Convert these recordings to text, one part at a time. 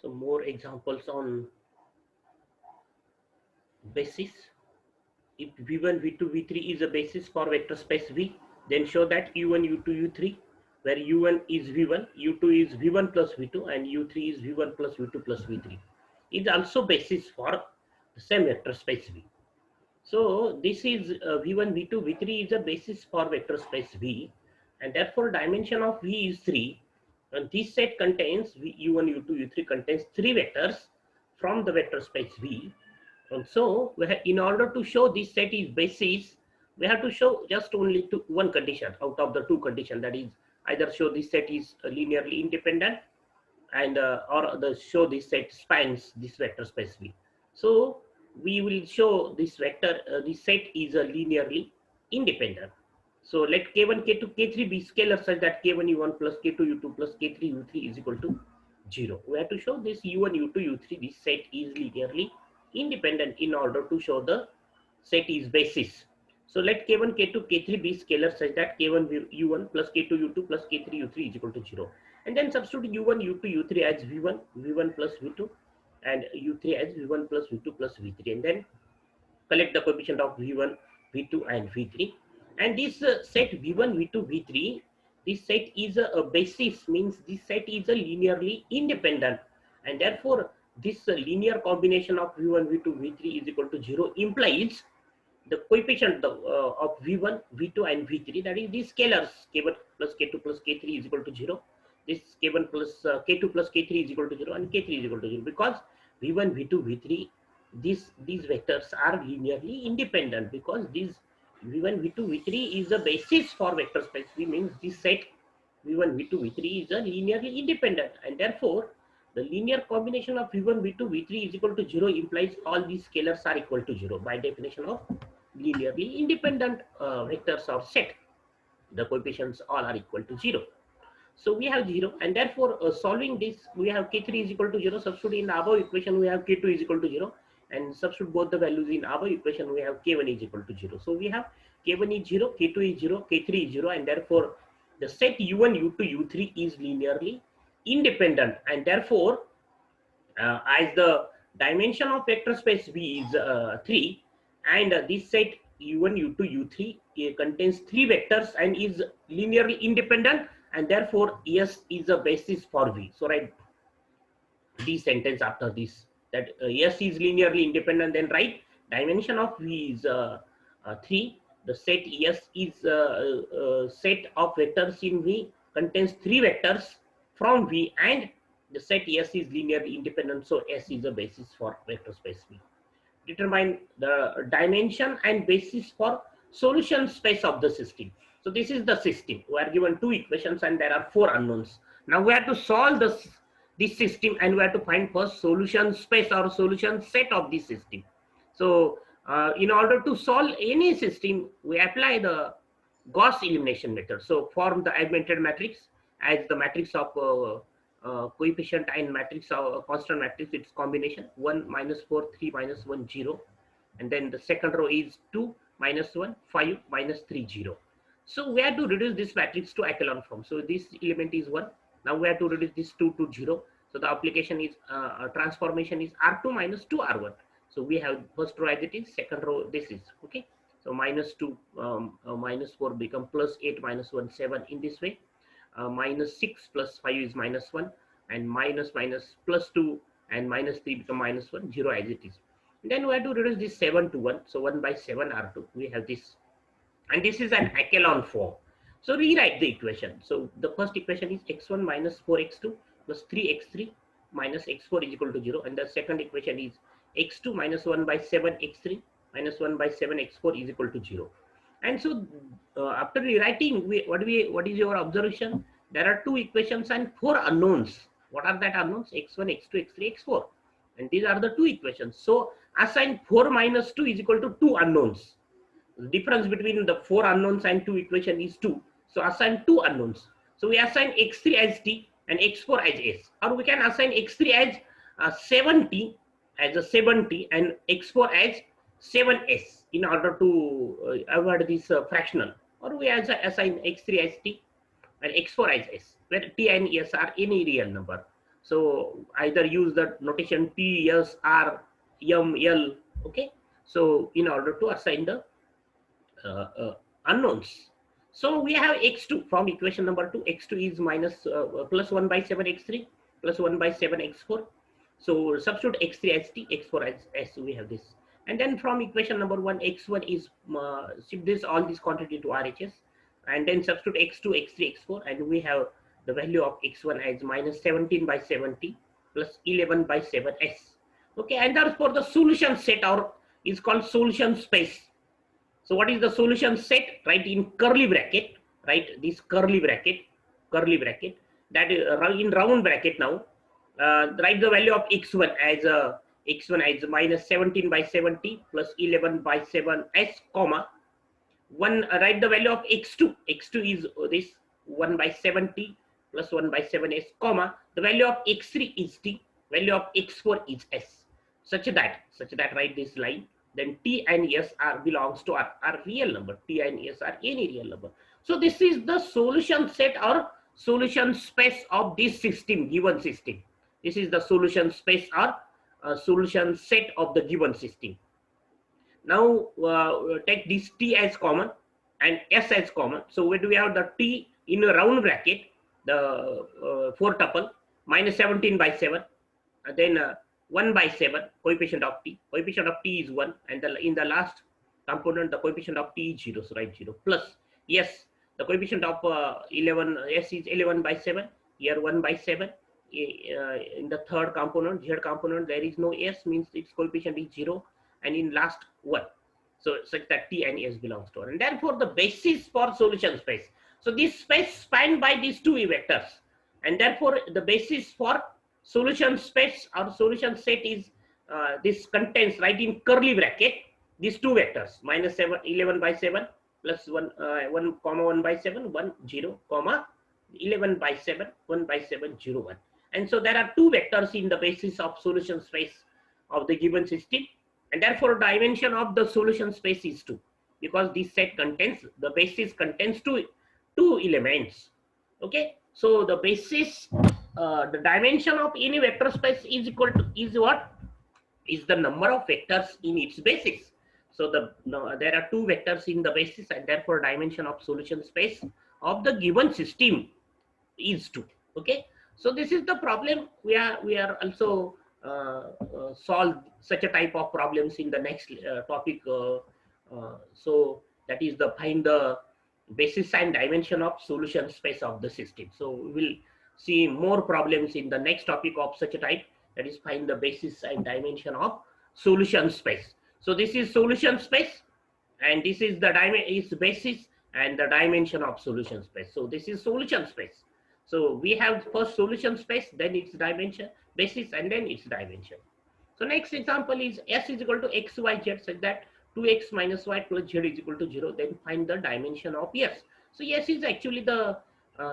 So more examples on basis. If V1, V2, V3 is a basis for vector space V, then show that U1, U2, U3, where U1 is V1, U2 is V1 plus V2, and U3 is V1 plus V2 plus V3, is also basis for the same vector space V. So this is V1, V2, V3 is a basis for vector space V, and therefore dimension of V is 3. And this set contains U1, U2, U3 contains 3 vectors from the vector space V. And so in order to show this set is basis, we have to show just only one condition out of the two conditions, that is either show this set is linearly independent and or the show this set spans this vector space V. So we will show this vector, this set is linearly independent. So let K1, K2, K3 be scalar such that K1 U1 plus K2 U2 plus K3 U3 is equal to 0. We have to show this U1, U2, U3, this set is linearly independent in order to show the set is basis. So let K1, K2, K3 be scalar such that K1 U1 plus K2 U2 plus K3 U3 is equal to 0. And then substitute U1, U2, U3 as V1, V1 plus V2, and U3 as V1 plus V2 plus V3. And then collect the coefficient of V1, V2, and V3. And this set V1, V2, V3, this set is a basis, means this set is a linearly independent. And therefore, this linear combination of V1, V2, V3 is equal to 0 implies the coefficient of V1, V2, and V3, that is these scalars, K1 plus K2 plus K3 is equal to 0. This K1 plus K2 plus K3 is equal to 0, and K3 is equal to 0, because V1, V2, V3, these vectors are linearly independent, because these V1, V2, V3 is a basis for vector space. We means this set V1, V2, V3 is a linearly independent, and therefore the linear combination of V1, V2, V3 is equal to 0 implies all these scalars are equal to 0 by definition of linearly independent vectors or set. The coefficients all are equal to 0. So we have 0, and therefore solving this, we have K3 is equal to 0. Substitute in the above equation, we have K2 is equal to 0, and substitute both the values in above equation, we have K1 is equal to 0. So we have K1 is 0, K2 is 0, K3 is 0, and therefore the set U1, U2, U3 is linearly independent, and therefore as the dimension of vector space V is 3, and this set U1, U2, U3 contains 3 vectors and is linearly independent, and therefore S is a basis for V. So write this sentence after this, that S is linearly independent, then write dimension of V is 3. The set S is set of vectors in V contains 3 vectors from V, and the set S is linearly independent, so S is a basis for vector space V. Determine the dimension and basis for solution space of the system. So this is the system. We are given 2 equations and there are 4 unknowns. Now we have to solve this system, and we have to find first solution space or solution set of this system. So in order to solve any system, we apply the Gauss elimination method. So form the augmented matrix as the matrix of coefficient and matrix of constant matrix, its combination 1, minus 4, 3, minus 1, 0. And then the second row is 2, minus 1, 5, minus 3, 0. So we have to reduce this matrix to echelon form. So this element is 1. Now we have to reduce this 2 to 0. So the application is transformation is R2 minus 2 R1. So we have first row as it is, second row this is, okay. So minus 2 minus 4 become plus 8 minus 1 7 in this way. Minus 6 plus 5 is minus 1, and minus plus 2 and minus 3 become minus 1, 0 as it is. And then we have to reduce this 7 to 1. So 1 by 7 R2, we have this, and this is an echelon form. So rewrite the equation. So the first equation is x1 minus 4x2 plus 3x3 minus x4 is equal to 0. And the second equation is x2 minus 1 by 7 x3 minus 1 by 7 x4 is equal to 0. And so after rewriting, what is your observation? There are 2 equations and 4 unknowns. What are that unknowns? x1, x2, x3, x4. And these are the 2 equations. So assign 4 minus 2 is equal to 2 unknowns. The difference between the 4 unknowns and 2 equation is 2. So assign 2 unknowns. So we assign x3 as t and x4 as s. Or we can assign x3 as 7t as a 7t and x4 as 7s in order to avoid this fractional. Or we assign x3 as t and x4 as s, where t and s are any real number. So either use the notation T, S, R, M, L. Okay. So in order to assign the uh, uh, unknowns. So we have x2 from equation number 2. X2 is minus plus 1 by 7 x3 plus 1 by 7 x4. So substitute x3 as t, x4 as s. We have this. And then from equation number 1, x1 is shift this all this quantity to RHS, and then substitute x2, x3, x4, and we have the value of x1 as minus 17 by 70 plus 11 by 7s. Okay, and therefore the solution set or is called solution space. So what is the solution set? Right in curly bracket, right? This curly bracket, that in round bracket now. Write the value of x1 as minus 17 by 70 plus 11 by 7s, comma, one. Write the value of x2. X2 is this 1 by 70 plus 1 by 7s, comma, the value of x3 is t, value of x4 is s. Such that write this line. Then t and s are belongs to are real number. T and s are any real number. So this is the solution set or solution space of this system, given system. This is the solution space or solution set of the given system. Now take this t as common and s as common. So where do we have the t in a round bracket, the 4 tuple minus 17 by 7, then 1 by 7 coefficient of t. Coefficient of t is 1, and in the last component the coefficient of t is 0. So write 0 plus yes, the coefficient of 11 s is 11 by 7. Here 1 by 7. In the third component, z component, there is no s, means its coefficient is 0, and in last 1. So such that t and s belongs to, and therefore the basis for solution space. So this space spanned by these two vectors, and therefore the basis for solution space or solution set is this contains, right in curly bracket, these two vectors minus 7, 11 by 7 plus 1 1 comma 1 by 7 1 0 comma 11 by 7 1 by 7 0 1. And so there are two vectors in the basis of solution space of the given system, and therefore dimension of the solution space is 2, because this set contains, the basis contains two elements. Okay, so the basis, the dimension of any vector space is equal to, is what? Is the number of vectors in its basis. So there are two vectors in the basis, and therefore dimension of solution space of the given system is 2. Okay, so this is the problem. We are also solve such a type of problems in the next topic. So that is the find the basis and dimension of solution space of the system. So we will see more problems in the next topic of such a type, that is find the basis and dimension of solution space. So this is solution space, and this is the basis and the dimension of solution space. So this is solution space. So we have first solution space, then its dimension, basis, and then its dimension. So next example is s is equal to x, y, z, such that 2x minus y plus z is equal to 0. Then find the dimension of s. So s is actually the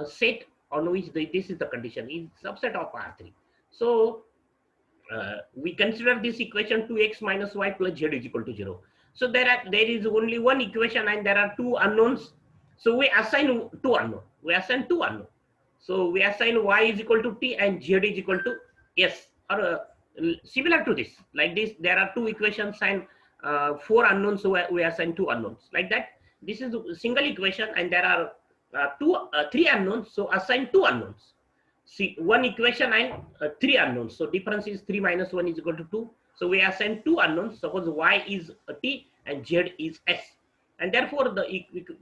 set on which this is the condition, is subset of R3. So we consider this equation 2x minus y plus z is equal to 0. So there is only one equation and there are two unknowns. So we assign two unknown. So we assign y is equal to t and z is equal to s, or similar to this. Like this, there are two equations and 4 unknowns, so we assign 2 unknowns. Like that, this is a single equation and there are 3 unknowns, so assign 2 unknowns. See, one equation and 3 unknowns. So difference is 3 minus 1 is equal to 2. So we assign 2 unknowns. Suppose y is t and z is s, and therefore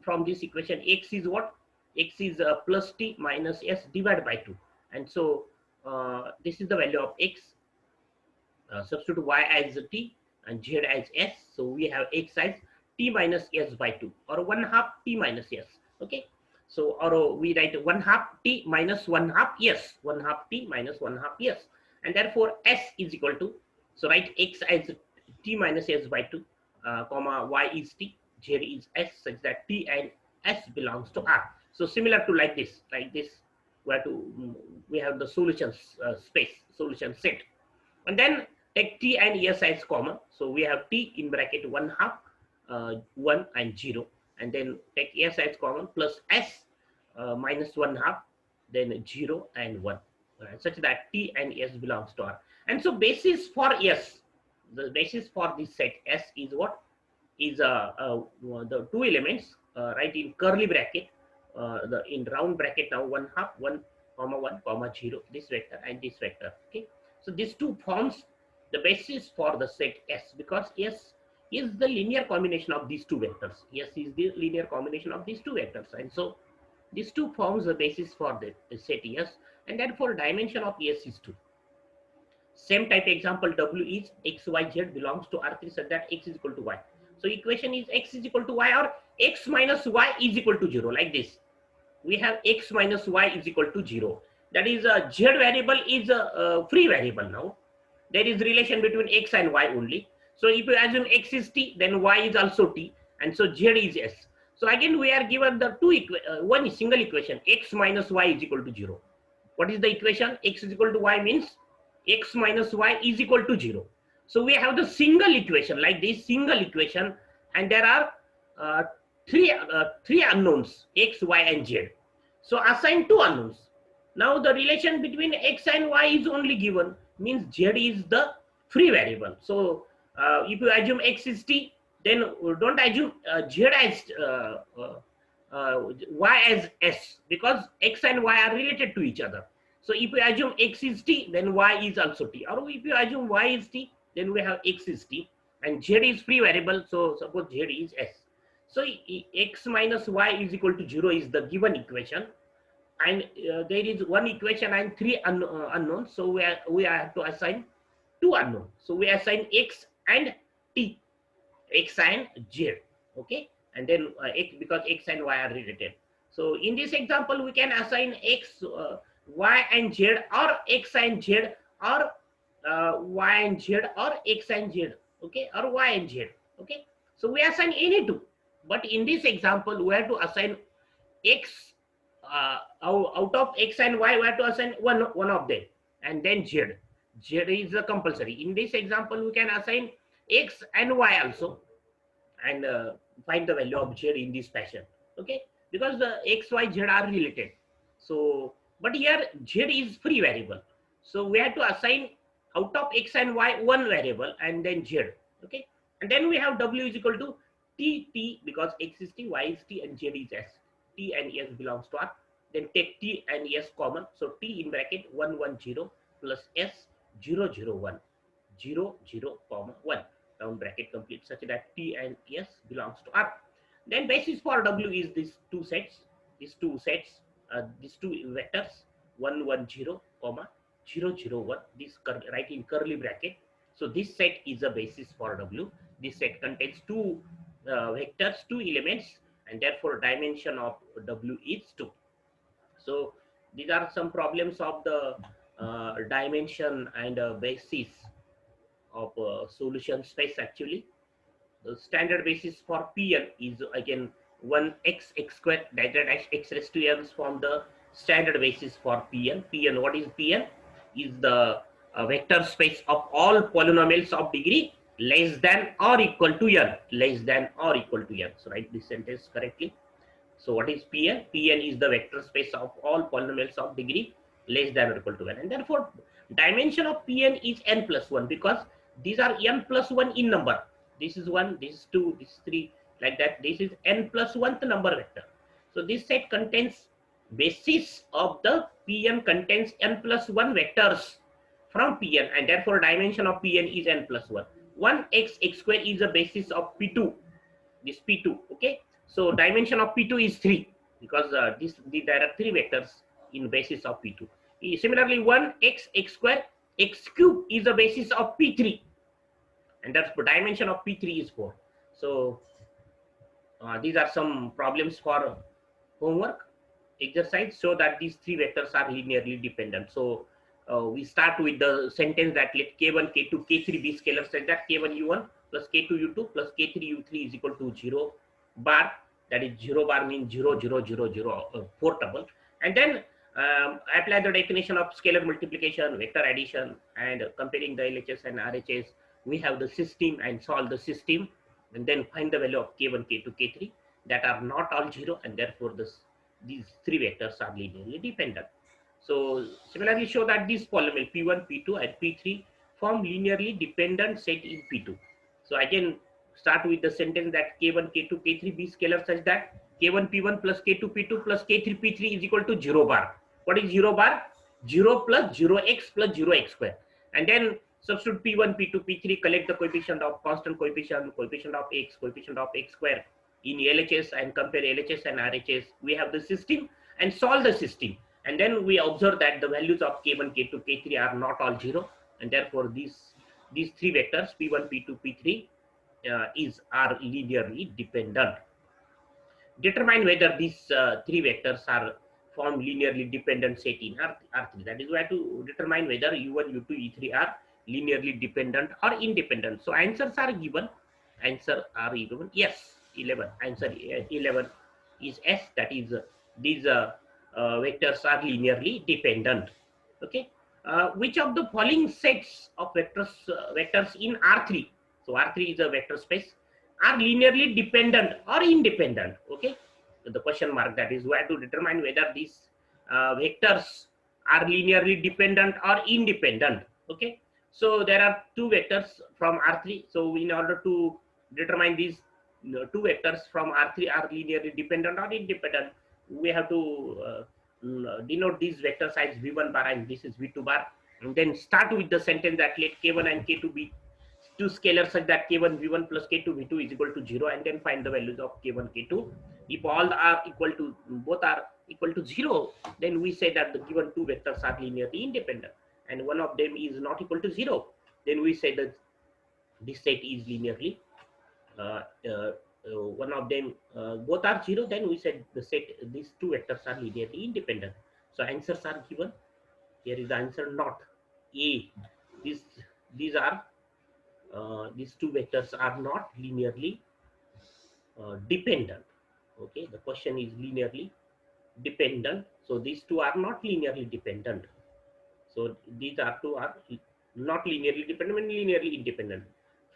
from this equation x is what? X is plus t minus s divided by 2, and so this is the value of x. Substitute y as t and z as s. So we have x as t minus s by 2, or 1/2 t minus s. Okay. So, or we write 1/2 t minus 1/2 s, 1/2 t minus 1/2 s, and therefore s is equal to, so write x as t minus s by 2, comma y is t, z is s, such that t and s belongs to R. So similar to like this, we have the solution space, solution set, and then take t and s as common. So we have t in bracket 1/2, 1 and 0, and then take s as common plus s minus 1/2, then 0 and 1. such that T and S belongs to R. And so basis for S, the basis for this set S is what? Is the two elements, right, in curly bracket, the in round bracket now, 1/2, 1 comma 1 comma 0, this vector and this vector. Okay, so these two forms the basis for the set S, because S is the linear combination of these two vectors. S is the linear combination of these two vectors, and so these two forms the basis for the set S, and therefore dimension of S is 2. Same type example, W is x, y, z belongs to R3 such that x is equal to y. So equation is x is equal to y, or x minus y is equal to 0, like this. We have x minus y is equal to 0. That is z variable is a free variable now. There is relation between x and y only. So if you assume x is t, then y is also t, and so z is s. So again we are given the one single equation, x minus y is equal to 0. What is the equation? X is equal to y means x minus y is equal to 0. So we have the single equation, like this single equation, and there are uh, three unknowns, x, y, and z. So assign two unknowns. Now the relation between x and y is only given, means z is the free variable. So if you assume x is t, then don't assume z as y as s, because x and y are related to each other. So if you assume x is t, then y is also t. Or if you assume y is t, then we have x is t, and z is free variable. So suppose z is s. So x minus y is equal to 0 is the given equation, and there is one equation and three unknowns. So we have to assign two unknowns. So we assign x and t, x and z. Okay, and then x, because x and y are related. So in this example we can assign x, y and z, or x and z, or y and z, or x and z. Okay, or y and z. Okay, so we assign any two, but in this example we have to assign x, out of x and y we have to assign one of them, and then z. Z is compulsory. In this example we can assign x and y also, and find the value of z in this fashion. Okay, because the x, y, z are related. So but here z is free variable, so we have to assign out of x and y one variable, and then z. Okay, and then we have w is equal to t, because x is t, y is t, and z is s. T and s belongs to R. Then take t and s common, so t in bracket 1 1 0 plus s 0 0 1 0 0 comma 1, round bracket complete, such that t and s belongs to R. Then basis for w is these two sets, these two vectors, 1 1 0 comma 0 0 1, this right in curly bracket. So this set is a basis for w. This set contains two vectors, two elements, and therefore dimension of w is 2. So these are some problems of the dimension and basis of solution space. Actually, the standard basis for Pn is again 1x x squared divided dash x raised to n from the standard basis for Pn. Pn, what is Pn? Is the vector space of all polynomials of degree less than or equal to n, less than or equal to n. So write this sentence correctly. So what is Pn? Pn is the vector space of all polynomials of degree less than or equal to n, and therefore dimension of Pn is n plus 1, because these are n plus 1 in number. This is 1, this is 2, this is 3, like that. This is n plus 1th number vector. So this set contains basis of the Pn contains n plus 1 vectors from Pn, and therefore dimension of Pn is n plus 1. 1x x square is the basis of P2, this P2. Okay, so dimension of P2 is 3, because there are three vectors in basis of P2. Similarly, 1x x square x cube is the basis of P3, and that's the dimension of P3 is 4. So these are some problems for homework exercise, so that these three vectors are linearly dependent. So we start with the sentence that let k1 k2 k3 be scalar such that k1 u1 plus k2 u2 plus k3 u3 is equal to 0 bar. That is 0 bar means 0 0 0 0 portable. And then apply the definition of scalar multiplication, vector addition, and comparing the LHS and RHS. We have the system and solve the system, and then find the value of k1 k2 k3 that are not all 0, and therefore these three vectors are linearly dependent. So similarly show that this polynomial P1, P2 and P3 form linearly dependent set in P2. So I can start with the sentence that K1, K2, K3 be scalar such that K1 P1 plus K2 P2 plus K3 P3 is equal to 0 bar. What is 0 bar? 0 plus 0x plus 0x square. And then substitute P1, P2, P3, collect the coefficient of constant coefficient, coefficient of x square in LHS and compare LHS and RHS. We have the system and solve the system. And then we observe that the values of K1, K2, K3 are not all 0. And therefore these three vectors P1, P2, P3 are linearly dependent. Determine whether these three vectors are form linearly dependent set in R3. That is why to determine whether U1, U2, E3 are linearly dependent or independent. So answers are given. Answer are given. Yes, 11. Answer 11 is S. That is these vectors are linearly dependent. Okay. Which of the following sets of vectors in R3? So R3 is a vector space, are linearly dependent or independent. Okay, so the question mark, that is where to determine whether these vectors are linearly dependent or independent. Okay, so there are two vectors from R3. So in order to determine these two vectors from R3 are linearly dependent or independent, we have to denote these vectors as V1 bar and this is V2 bar, and then start with the sentence that let K1 and K2 be two scalars such that K1 V1 plus K2 V2 is equal to 0, and then find the values of K1 K2. If all are equal to, both are equal to 0, then we say that the given two vectors are linearly independent, and one of them is not equal to 0, then we say that this set is linearly one of them both are 0, then we said the set, these two vectors are linearly independent. So answers are given. Here is the answer, not A. These are these two vectors are not linearly dependent. Okay, the question is linearly dependent. So these two are not linearly dependent. So these are two are not linearly dependent and linearly independent.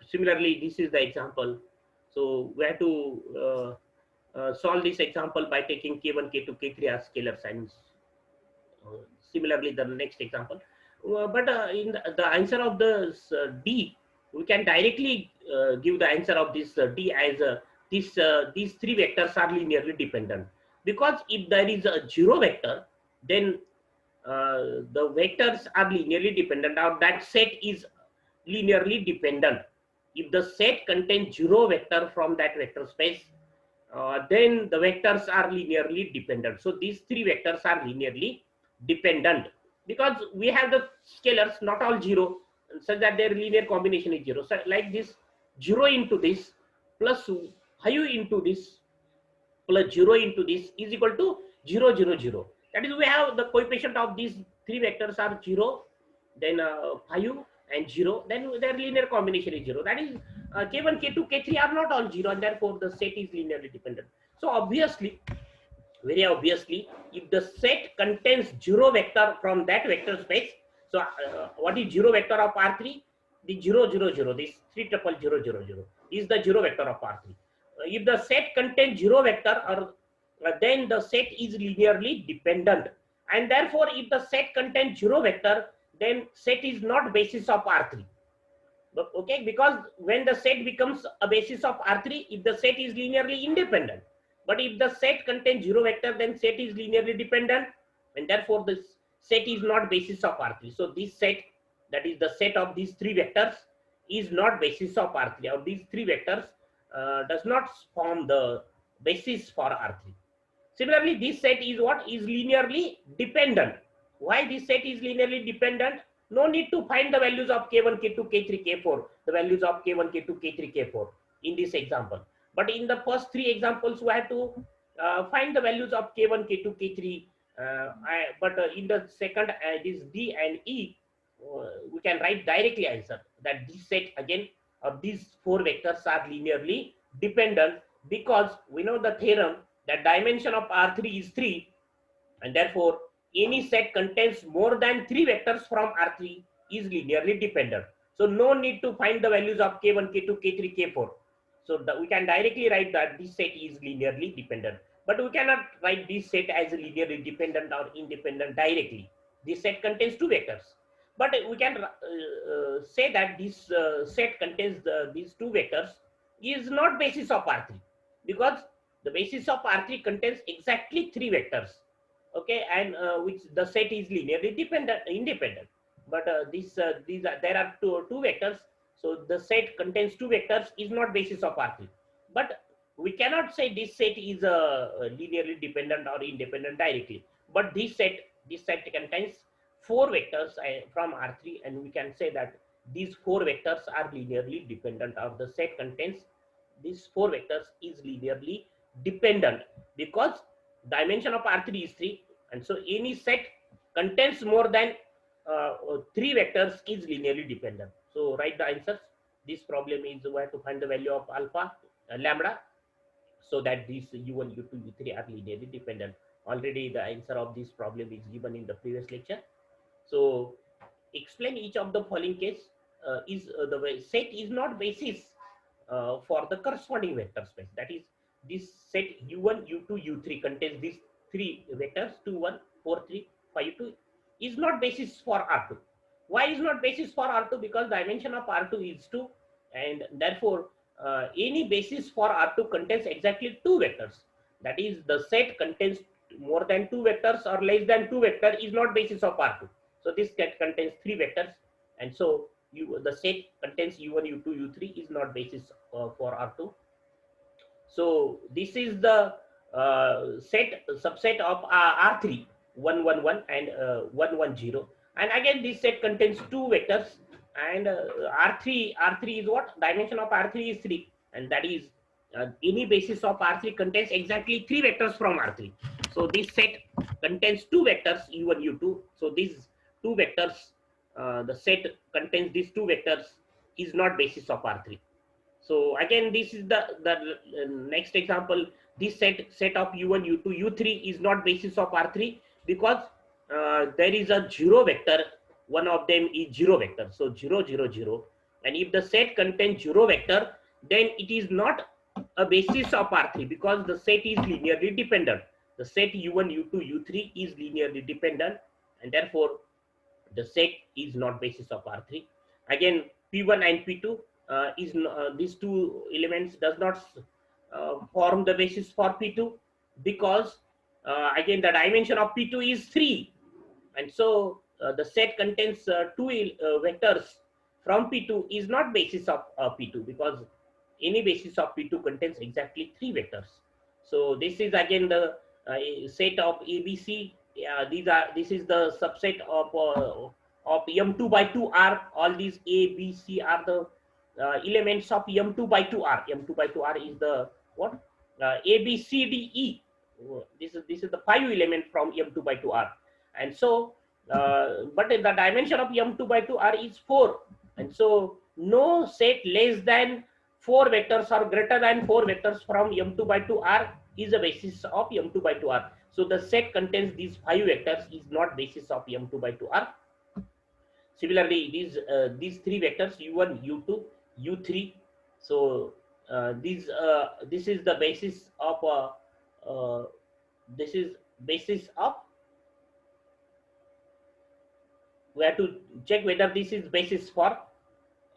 Similarly, this is the example. So we have to solve this example by taking K1, K2, K3 as scalars, and similarly the next example. But in the answer of the D, we can directly give the answer of this D as these three vectors are linearly dependent, because if there is a 0 vector, then the vectors are linearly dependent, or that set is linearly dependent. If the set contains 0 vector from that vector space, then the vectors are linearly dependent. So these three vectors are linearly dependent because we have the scalars not all 0, such that their linear combination is 0. So like this 0 into this plus 5 into this plus 0 into this is equal to 0, 0, 0. That is, we have the coefficient of these three vectors are 0, then 5 and 0, then their linear combination is 0. That is K1, K2, K3 are not all 0, and therefore the set is linearly dependent. So obviously, very obviously, if the set contains 0 vector from that vector space, so what is 0 vector of R3? The 0, 0, 0, this 3 tuple 0, 0, 0 is the 0 vector of R3. If the set contains 0 vector, or then the set is linearly dependent, and therefore if the set contains 0 vector, then set is not basis of R3. Okay, because when the set becomes a basis of R3, if the set is linearly independent, but if the set contains 0 vector, then set is linearly dependent, and therefore the set is not basis of R3. So this set, that is the set of these three vectors, is not basis of R3, or these three vectors does not form the basis for R3. Similarly, this set is what? Is linearly dependent. Why this set is linearly dependent? No need to find the values of K1, K2, K3, K4, the values of K1, K2, K3, K4 in this example. But in the first three examples, we have to find the values of K1, K2, K3. But in the second, this D and E, we can write directly answer that this set again of these four vectors are linearly dependent, because we know the theorem that dimension of R3 is 3, and therefore any set contains more than 3 vectors from R3 is linearly dependent. So no need to find the values of K1, K2, K3, K4. So we can directly write that this set is linearly dependent. But we cannot write this set as linearly dependent or independent directly. This set contains two vectors. But we can say that this set contains these two vectors is not basis of R3, because the basis of R3 contains exactly three vectors. Okay, and which the set is linearly independent. But there are two vectors, so the set contains two vectors is not basis of R3. But we cannot say this set is linearly dependent or independent directly. But this set contains four vectors from R3, and we can say that these four vectors are linearly dependent, or the set contains these four vectors is linearly dependent, because dimension of R3 is 3, and so any set contains more than three vectors is linearly dependent. So write the answers. This problem is where to find the value of alpha, lambda, so that these u1, u2, u3 are linearly dependent. Already the answer of this problem is given in the previous lecture. So explain each of the following case. Is the set is not basis for the corresponding vector space. That is, this set u1, u2, u3 contains these three vectors 2, 1, 4, 3, 5, 2 is not basis for R2. Why is not basis for R2? Because dimension of R2 is 2, and therefore any basis for R2 contains exactly two vectors. That is, the set contains more than two vectors or less than two vector is not basis of R2. So this set contains three vectors, and so the set contains u1, u2, u3 is not basis for R2. So this is the subset of R3 111 and 110, and again this set contains two vectors, and R3 is what? Dimension of R3 is 3, and that is any basis of R3 contains exactly three vectors from R3. So this set contains two vectors u1, u2. So these two vectors, the set contains these two vectors is not basis of R3. So again, this is the next example. This set of u1, u2, u3 is not basis of R3, because there is a zero vector. One of them is zero vector. So 0, 0, 0. And if the set contains zero vector, then it is not a basis of R3, because the set is linearly dependent. The set u1, u2, u3 is linearly dependent, and therefore the set is not basis of R3. Again, P1 and P2 these two elements does not form the basis for P2, because again the dimension of P2 is 3, and so the set contains two vectors from P2 is not basis of P2, because any basis of P2 contains exactly three vectors. So this is again the set of ABC. This is the subset of M2 by 2R. All these A, B, C are the elements of M2 by 2R. M2 by 2R is the what? A, B, C, D, E. This is the 5 element from M2 by 2R, and so but the dimension of M2 by 2R is 4, and so no set less than 4 vectors or greater than 4 vectors from M2 by 2R is a basis of M2 by 2R. So the set contains these 5 vectors is not basis of M2 by 2R. Similarly, these three vectors u1, u2, u3. So this is the basis of this is basis of, we have to check whether this is basis for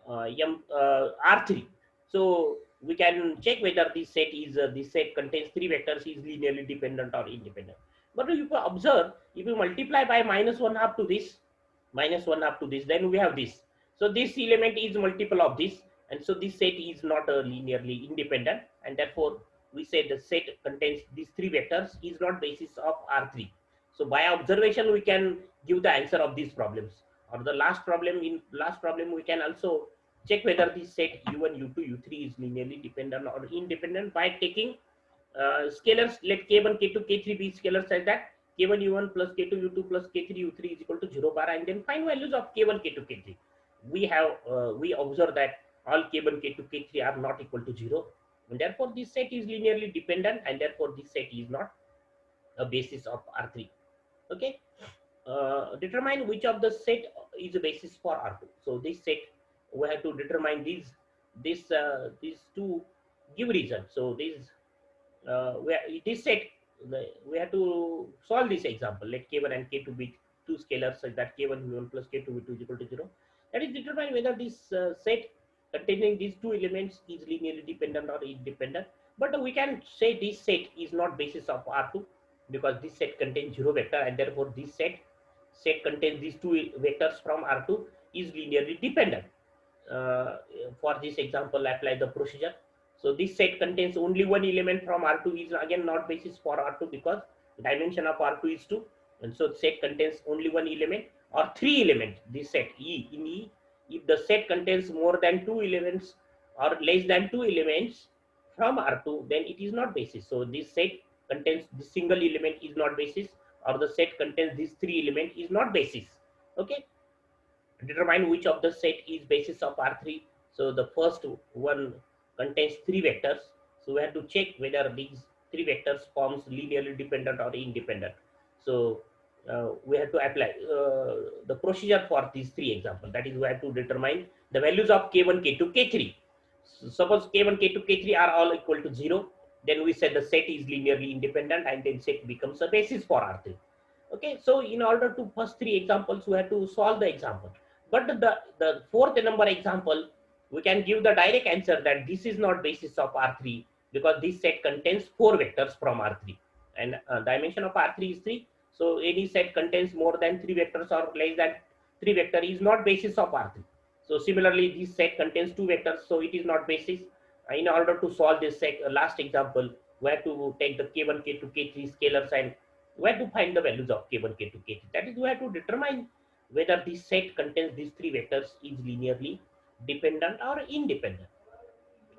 R3. So we can check whether this set contains three vectors is linearly dependent or independent. But if you observe, if you multiply by -1/2 to this, -1/2 to this, then we have this. So this element is multiple of this, and so this set is not linearly independent, and therefore we say the set contains these three vectors is not basis of R3. So by observation we can give the answer of these problems. Or the last problem, we can also check whether this set u1, u2, u3 is linearly dependent or independent by taking scalars. Let k1, k2, k3 be scalars such that k1 u1 plus k2 u2 plus k3 u3 is equal to 0 bar, and then find values of k1, k2, k3. We observe that all k1, k2, k3 are not equal to 0, and therefore this set is linearly dependent, and therefore this set is not a basis of R3. Okay. Determine which of the set is a basis for R2. So this set, we have to determine these two, give reason. So this set we have to solve this example. Let K1 and K2 be two scalars such that K1 V1 plus K2 V2 is equal to 0. That is determine whether this set containing these two elements is linearly dependent or independent. But we can say this set is not basis of R2 because this set contains zero vector, and therefore this set contains these two vectors from R2 is linearly dependent. uh, for this example, apply the procedure. So this set contains only one element from R2 is again not basis for R2 because dimension of R2 is 2, and so set contains only one element or three elements. This set E in E, if the set contains more than two elements or less than two elements from R2, then it is not basis. So this set contains this single element is not basis, or the set contains these three element is not basis. Okay, determine which of the set is basis of R3. So the first one contains three vectors. So we have to check whether these three vectors forms linearly dependent or independent. So we have to apply the procedure for these three examples. That is, we have to determine the values of K1, K2, K3. So suppose K1, K2, K3 are all equal to 0. Then we said the set is linearly independent, and then set becomes a basis for R3. Okay, so in order to first three examples, we have to solve the example. But the fourth number example, we can give the direct answer that this is not basis of R3 because this set contains four vectors from R3, and dimension of R3 is 3. So any set contains more than three vectors or less than three vector is not basis of R3. So similarly, this set contains two vectors, so it is not basis. In order to solve this last example, we have to take the K1, K2, K3 scalars and where to find the values of K1, K2, K3. That is, we have to determine whether this set contains these three vectors is linearly dependent or independent.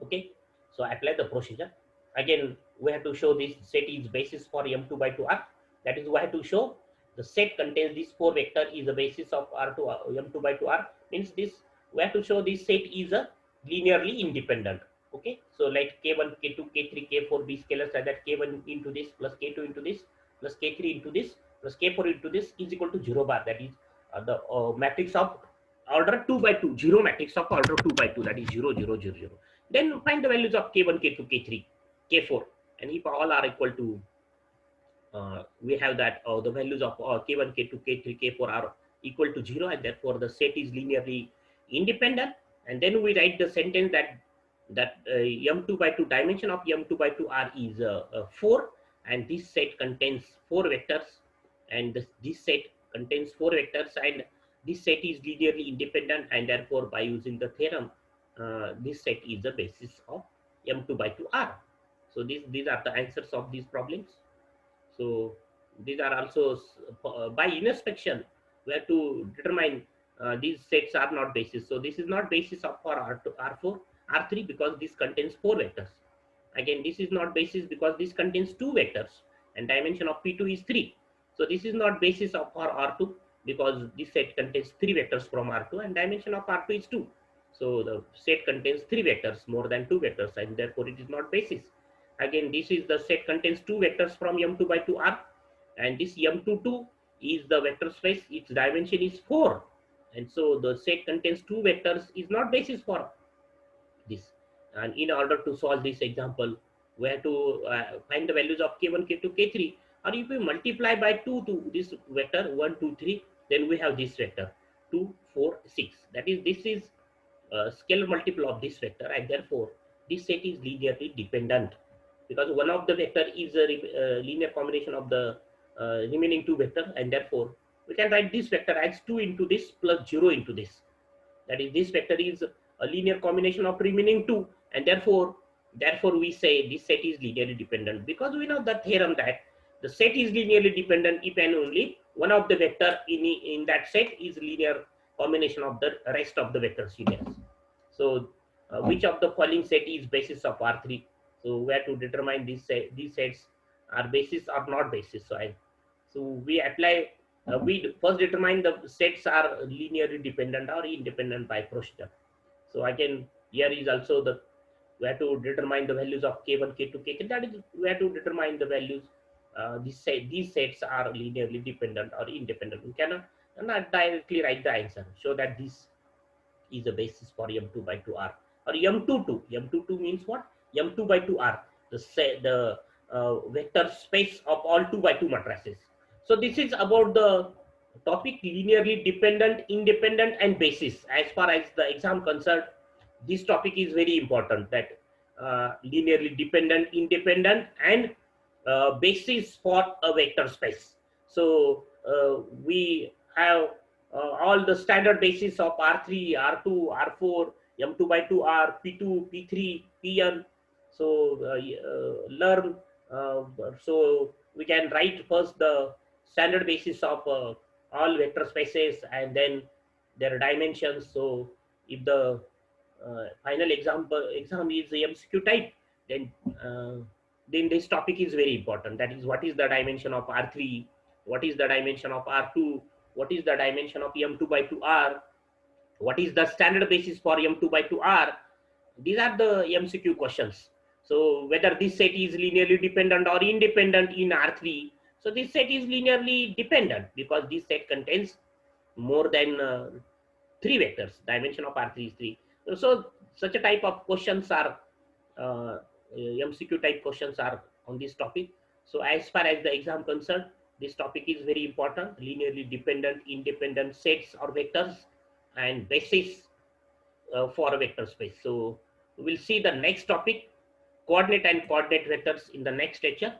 Okay, so apply the procedure. Again, we have to show this set is basis for M2 by 2R. That is, we have to show the set contains this four vector is the basis of R2 M2 by 2R. Means this, we have to show this set is a linearly independent. Okay, so like K1, K2, K3, K4 be scalars like that. K1 into this plus K2 into this plus K3 into this plus K4 into this is equal to 0 bar. That is the matrix of order 2 by 2, 0 matrix of order 2 by 2, that is 0, 0, 0, 0. Then find the values of K1, K2, K3, K4, and if all are equal to, we have that the values of K1, K2, K3, K4 are equal to 0, and therefore the set is linearly independent. And then we write the sentence that M2 by 2 dimension of M2 by 2 R is 4, and this set contains four vectors, and this set contains four vectors, and this set is linearly independent, and therefore by using the theorem, this set is the basis of M2 by 2 R. So these are the answers of these problems. So these are also by inspection we have to determine these sets are not basis. So this is not basis of for R2, R4, R3 because this contains four vectors. Again, this is not basis because this contains two vectors and dimension of P2 is 3. So this is not basis of for R2 because this set contains three vectors from R2 and dimension of R2 is 2. So the set contains three vectors more than two vectors, and therefore it is not basis. Again, this is the set contains two vectors from M2 by 2R, and this M22 is the vector space, its dimension is 4, and so the set contains two vectors is not basis for this. And in order to solve this example, we have to find the values of K1, K2, K3, or if we multiply by 2 to this vector 1, 2, 3, then we have this vector 2, 4, 6. That is, this is scalar multiple of this vector, and therefore this set is linearly dependent because one of the vector is a linear combination of the remaining two vector, and therefore we can write this vector as 2 into this plus 0 into this. That is, this vector is a linear combination of remaining two, and therefore we say this set is linearly dependent because we know the theorem that the set is linearly dependent if and only one of the vector in that set is linear combination of the rest of the vector series. So which of the following set is basis of R3? So we have to determine these sets are basis or not basis. So we apply, we first determine the sets are linearly dependent or independent by procedure. So again, here is also the, we have to determine the values of K1, K2, K3. That is, we have to determine the values. These sets are linearly dependent or independent. We cannot not directly write the answer. So that this is the basis for M2 by 2R or M22. M22 means what? M2 by 2R. The vector space of all 2 by 2 matrices. So this is about the topic linearly dependent, independent, and basis. As far as the exam concerned, this topic is very important, that linearly dependent, independent, and basis for a vector space. So we have all the standard basis of R3, R2, R4, M2 by 2R, P2, P3, Pn. So learn. So we can write first the standard basis of all vector spaces and then their dimensions. So if the final exam is MCQ type, then then this topic is very important. That is, what is the dimension of R3, what is the dimension of R2, what is the dimension of M2 by 2R, what is the standard basis for M2 by 2R. These are the MCQ questions. So whether this set is linearly dependent or independent in R3. So this set is linearly dependent because this set contains more than 3 vectors. Dimension of R3 is 3. So such a type of questions are MCQ type questions are on this topic. So as far as the exam concerned, this topic is very important. Linearly dependent, independent sets or vectors and basis for a vector space. So we will see the next topic, coordinate and coordinate vectors, in the next lecture.